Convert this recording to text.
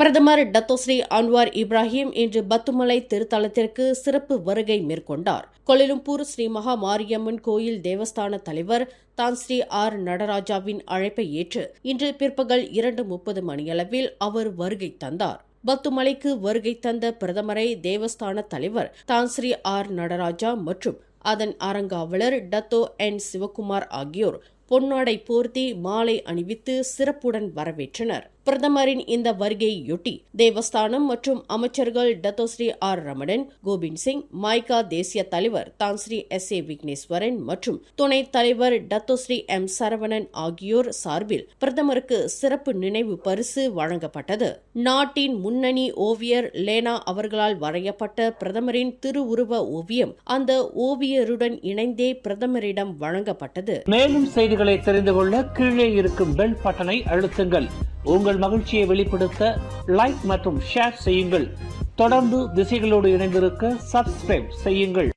பிரதமர் Datuk Seri Anwar Ibrahim இன்று பத்துமலை திருத்தலத்திற்கு சிறப்பு வருகை மேற்கொண்டார். கோலாலம்பூர் ஸ்ரீ மகா மாரியம்மன் கோயில் தேவஸ்தான தலைவர் தான் ஸ்ரீ ஆர் நடராஜாவின் அழைப்பை ஏற்று இன்று பிற்பகல் 2:30 மணியளவில் அவர் வருகை தந்தார். பத்துமலைக்கு வருகை தந்த பிரதமரை தேவஸ்தான தலைவர் தான் ஸ்ரீ ஆர் நடராஜா மற்றும் அதன் அறங்காவலர் டத்தோ என் சிவகுமார் ஆகியோர் பொன்னாடை போர்த்தி மாலை அணிவித்து சிறப்புடன் வரவேற்றனர். பிரதமரின் இந்த வருகையொட்டி தேவஸ்தானம் மற்றும் அமைச்சர்கள் டத்தோஸ்ரீ ஆர் ரமணன், கோபிந்த் சிங், மாய்கா தேசிய தலைவர் தான் ஸ்ரீ SA விக்னேஸ்வரன் மற்றும் துணைத் தலைவர் டத்தோஸ்ரீ M சரவணன் ஆகியோர் சார்பில் பிரதமருக்கு சிறப்பு நினைவு பரிசு வழங்கப்பட்டது. நாட்டின் முன்னணி ஓவியர் லேனா அவர்களால் வரையப்பட்ட பிரதமரின் திருவுருவ ஓவியம் அந்த ஓவியருடன் இணைந்தே பிரதமரிடம் வழங்கப்பட்டது. மேலும் செய்திகளை தெரிந்து கொள்ள கீழே இருக்கும் பெல் பட்டனை அழுத்துங்கள். உங்கள் மகிழ்ச்சியை வெளிப்படுத்த லைக் மற்றும் ஷேர் செய்யுங்கள். தொடர்ந்து திசைகளோடு இணைந்திருக்க சப்ஸ்கிரைப் செய்யுங்கள்.